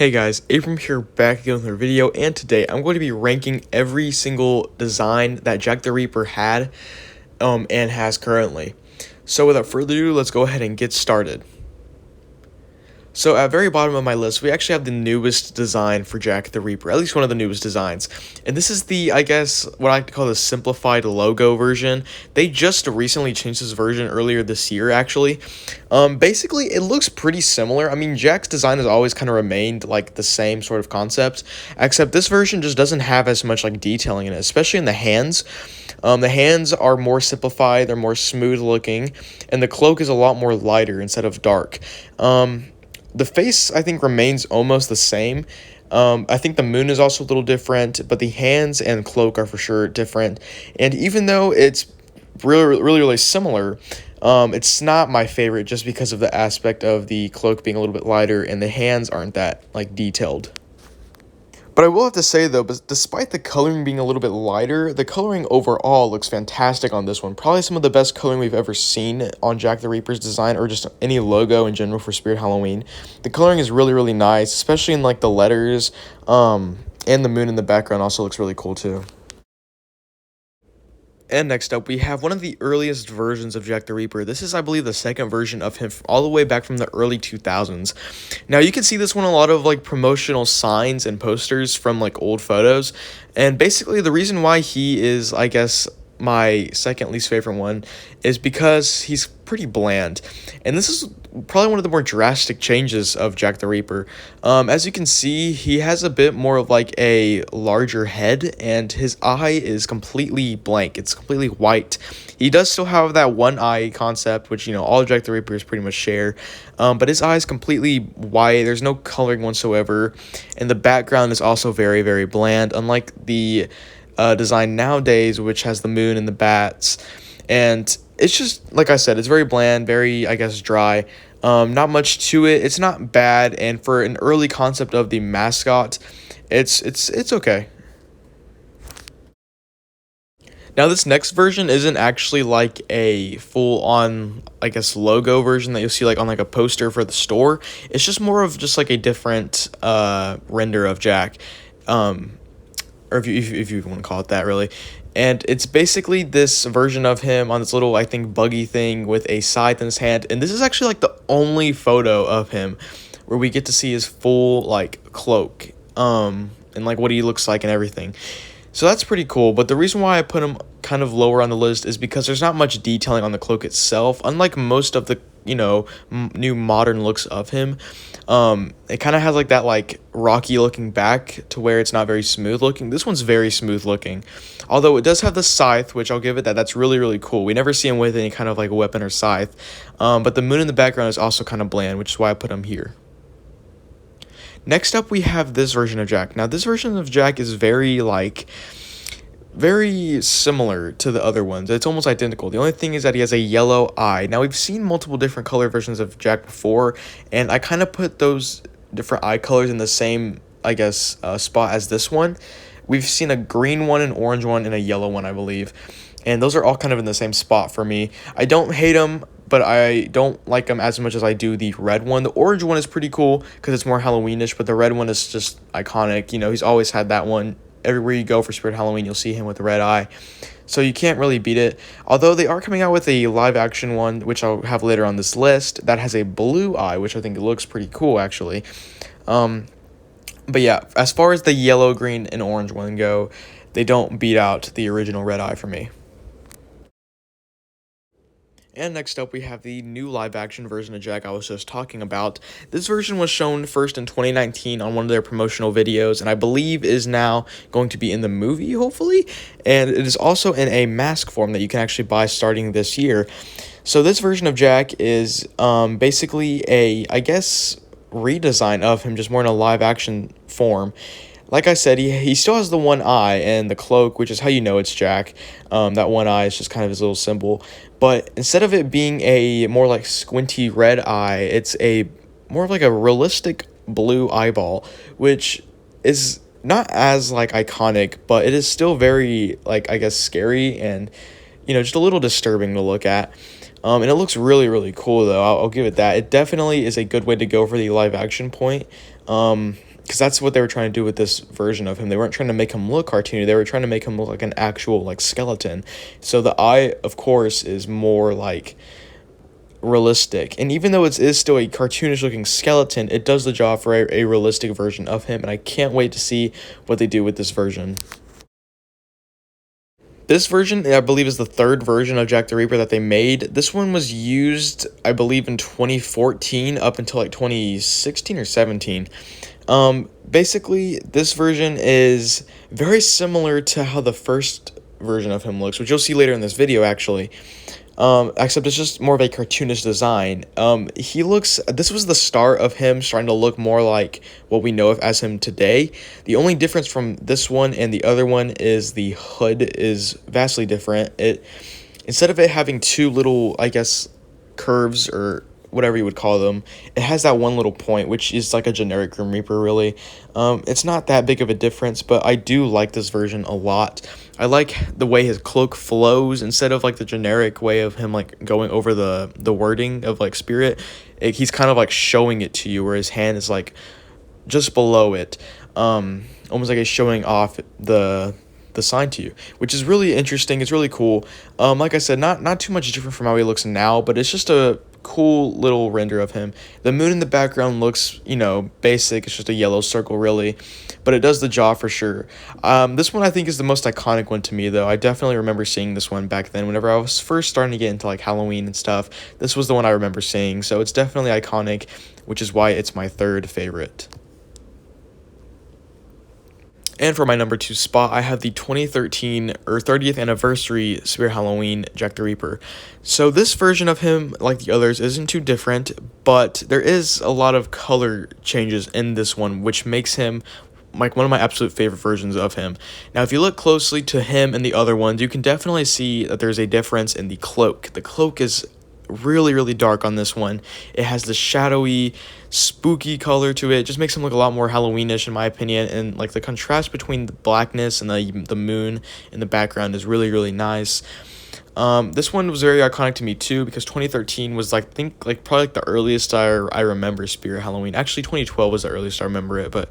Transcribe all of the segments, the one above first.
Hey guys, Abram here back again with another video, and today I'm going to be ranking every single design that Jack the Reaper had and has currently. So without further ado, let's go ahead and get started. So at the very bottom of my list, we actually have the newest design for Jack the Reaper, at least one of the newest designs. And this is the, I guess, what I call the simplified logo version. They just recently changed this version earlier this year, actually. Basically, it looks pretty similar. I mean, Jack's design has always kind of remained like the same sort of concept, except this version just doesn't have as much like detailing in it, especially in the hands. The hands are more simplified, they're more smooth looking, and the cloak is a lot more lighter instead of dark. The face, I think, remains almost the same. I think the moon is also a little different, but the hands and cloak are for sure different. And even though it's really similar, it's not my favorite just because of the aspect of the cloak being a little bit lighter and the hands aren't that, like, detailed. But I will have to say, though, but despite the coloring being a little bit lighter, the coloring overall looks fantastic on this one. Probably some of the best coloring we've ever seen on Jack the Reaper's design, or just any logo in general for Spirit Halloween. The coloring is really nice, especially in like the letters, and the moon in the background also looks really cool too. And next up, we have one of the earliest versions of Jack the Reaper. This is, I believe, the second version of him all the way back from the early 2000s. Now, you can see this one in a lot of, like, promotional signs and posters from, like, old photos. And basically, the reason why he is, I guess, my second least favorite one is because he's pretty bland. And this is probably one of the more drastic changes of Jack the Reaper. As you can see, he has a bit more of like a larger head, and his eye is completely blank. It's completely white. He does still have that one eye concept, which, you know, all Jack the Reapers pretty much share. But his eye is completely white. There's no coloring whatsoever. And the background is also very bland, unlike the design nowadays, which has the moon and the bats. And it's just, like I said, it's very bland, very, I guess, dry. Not much to it. It's not bad, and for an early concept of the mascot, it's okay. Now, this next version isn't actually like a full-on, I guess, logo version that you'll see like on like a poster for the store. It's just more of just like a different render of Jack, or if you want to call it that, really. And it's basically this version of him on this little, I think, buggy thing with a scythe in his hand. And this is actually like the only photo of him where we get to see his full like cloak, and like what he looks like and everything. So that's pretty cool. But the reason why I put him kind of lower on the list is because there's not much detailing on the cloak itself. Unlike most of the, you know, new modern looks of him, it kind of has like that like rocky looking back to where it's not very smooth looking. This one's very smooth looking, although it does have the scythe, which I'll give it that. That's really cool. We never see him with any kind of like weapon or scythe. But the moon in the background is also kind of bland, which is why I put him here. Next up, we have this version of Jack. Now, this version of Jack is very similar to the other ones. It's almost identical. The only thing is that he has a yellow eye. Now, we've seen multiple different color versions of Jack before, and I kind of put those different eye colors in the same, I guess, spot as this one. We've seen a green one, an orange one, and a yellow one, I believe. And those are all kind of in the same spot for me. I don't hate them, but I don't like them as much as I do the red one. The orange one is pretty cool because it's more Halloweenish, but the red one is just iconic. You know, he's always had that one. Everywhere you go for Spirit Halloween, you'll see him with the red eye. So you can't really beat it. Although they are coming out with a live action one, which I'll have later on this list, that has a blue eye, which I think looks pretty cool, actually. But yeah, as far as the yellow, green, and orange one go, they don't beat out the original red eye for me. And next up, we have the new live-action version of Jack I was just talking about. This version was shown first in 2019 on one of their promotional videos, and I believe is now going to be in the movie, hopefully. And it is also in a mask form that you can actually buy starting this year. So this version of Jack is basically a, I guess, redesign of him, just more in a live-action form. Like I said, he still has the one eye and the cloak, which is how you know it's Jack. That one eye is just kind of his little symbol. But instead of it being a more like squinty red eye, it's a more of like a realistic blue eyeball, which is not as like iconic, but it is still very like, I guess, scary and, you know, just a little disturbing to look at. And it looks really cool, though. I'll give it that. It definitely is a good way to go for the live action point. Because that's what they were trying to do with this version of him. They weren't trying to make him look cartoony. They were trying to make him look like an actual like skeleton. So the eye, of course, is more like realistic. And even though it is still a cartoonish looking skeleton, it does the job for a realistic version of him. And I can't wait to see what they do with this version. This version, I believe, is the third version of Jack the Reaper that they made. This one was used, I believe, in 2014 up until like 2016 or 17. Basically, this version is very similar to how the first version of him looks, which you'll see later in this video, actually. Except it's just more of a cartoonish design. This was the start of him starting to look more like what we know of as him today. The only difference from this one and the other one is the hood is vastly different. Instead of it having two little, I guess, curves or whatever you would call them, it has that one little point, which is like a generic Grim Reaper, really. It's not that big of a difference, but I do like this version a lot. I like the way his cloak flows instead of like the generic way of him like going over the wording of like spirit. He's kind of like showing it to you, where his hand is like just below it, almost like he's showing off the sign to you, which is really interesting. It's really cool. Like I said, not too much different from how he looks now, but it's just a cool little render of him. The moon in the background looks, basic. It's just a yellow circle, really, but it does the job for sure. This one I think is the most iconic one to me, though. I definitely remember seeing this one back then whenever I was first starting to get into like Halloween and stuff. This was the one I remember seeing, so it's definitely iconic, which is why it's my third favorite. And for my number 2 spot, I have the 2013 or 30th anniversary Spirit Halloween Jack the Reaper. So this version of him, like the others, isn't too different, but there is a lot of color changes in this one, which makes him like one of my absolute favorite versions of him. Now, if you look closely to him and the other ones, you can definitely see that there's a difference in the cloak. The cloak is really dark on this one. It has the shadowy, spooky color to it. It just makes him look a lot more Halloweenish, in my opinion, and like the contrast between the blackness and the moon in the background is really nice. This one was very iconic to me too, because 2013 was probably like the earliest I remember Spirit Halloween. Actually, 2012 was the earliest I remember it, but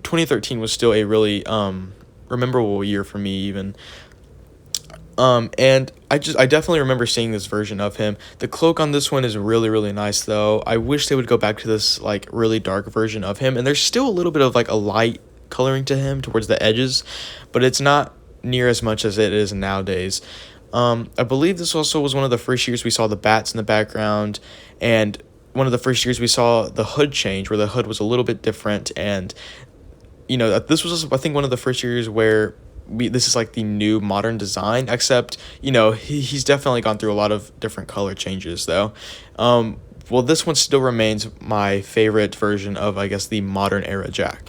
2013 was still a really memorable year for me even. And I definitely remember seeing this version of him. The cloak on this one is really nice, though. I wish they would go back to this like really dark version of him, and there's still a little bit of like a light coloring to him towards the edges, but it's not near as much as it is nowadays. I believe this also was one of the first years we saw the bats in the background, and one of the first years we saw the hood change, where the hood was a little bit different, and this was, I think, one of the first years where this is like the new modern design, except he's definitely gone through a lot of different color changes, though. Well, this one still remains my favorite version of, I guess, the modern era Jack.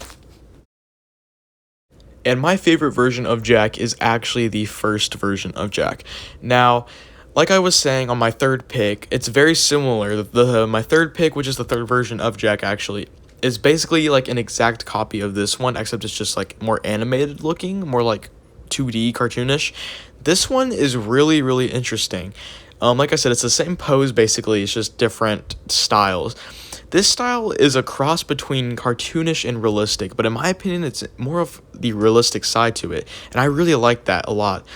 And my favorite version of Jack is actually the first version of Jack. Now, like I was saying on my third pick, it's very similar. My third pick, which is the third version of Jack, actually is basically like an exact copy of this one, except it's just like more animated looking, more like 2D cartoonish. This one is really interesting. Like I said, it's the same pose basically, it's just different styles. This style is a cross between cartoonish and realistic, but in my opinion, it's more of the realistic side to it, and I really like that a lot.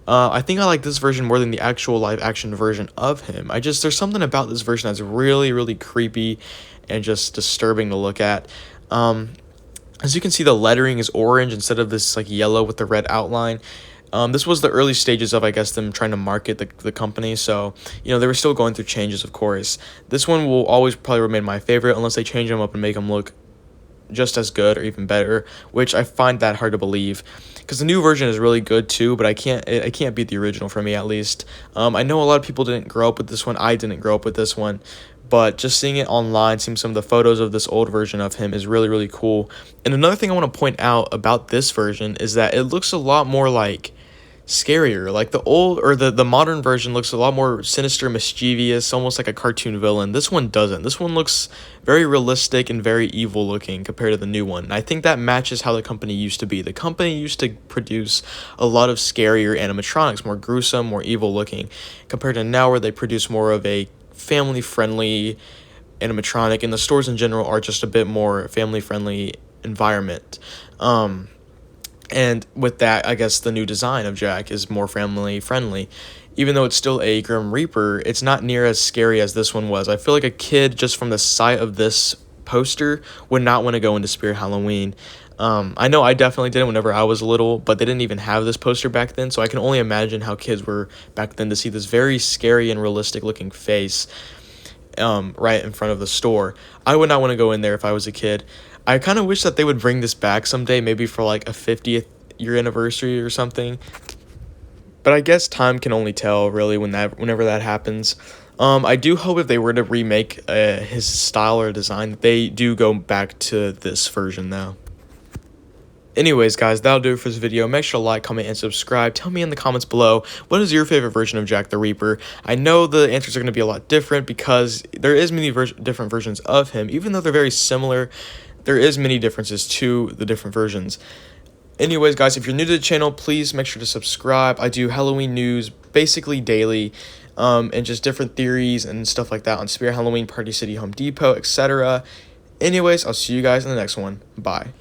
I think I like this version more than the actual live action version of him. There's something about this version that's really creepy and just disturbing to look at. As you can see, the lettering is orange instead of this like yellow with the red outline. This was the early stages of, I guess, them trying to market the company, so they were still going through changes, of course. This one will always probably remain my favorite unless they change them up and make them look just as good or even better, which I find that hard to believe, because the new version is really good too, but I can't beat the original, for me at least. I know a lot of people didn't grow up with this one. I didn't grow up with this one, but just seeing it online, seeing some of the photos of this old version of him is really cool. And another thing I want to point out about this version is that it looks a lot more like scarier. Like the old or the modern version looks a lot more sinister, mischievous, almost like a cartoon villain. This one doesn't. This one looks very realistic and very evil looking compared to the new one. And I think that matches how the company used to be. The company used to produce a lot of scarier animatronics, more gruesome, more evil looking, compared to now where they produce more of a family friendly, animatronic, and the stores in general are just a bit more family-friendly environment. And with that, I guess the new design of Jack is more family-friendly. Even though it's still a Grim Reaper, it's not near as scary as this one was. I feel like a kid, just from the sight of this poster, would not want to go into Spirit Halloween. I know I definitely didn't whenever I was little, but they didn't even have this poster back then, so I can only imagine how kids were back then to see this very scary and realistic looking face right in front of the store. I would not want to go in there if I was a kid. I kind of wish that they would bring this back someday, maybe for like a 50th year anniversary or something. But I guess time can only tell, really, whenever that happens. I do hope if they were to remake his style or design, that they do go back to this version, though. Anyways, guys, that'll do it for this video. Make sure to like, comment, and subscribe. Tell me in the comments below, what is your favorite version of Jack the Reaper? I know the answers are going to be a lot different because there is many different versions of him. Even though they're very similar, there is many differences to the different versions. Anyways, guys, if you're new to the channel, please make sure to subscribe. I do Halloween news basically daily, and just different theories and stuff like that on Spirit Halloween, Party City, Home Depot, etc. Anyways, I'll see you guys in the next one. Bye.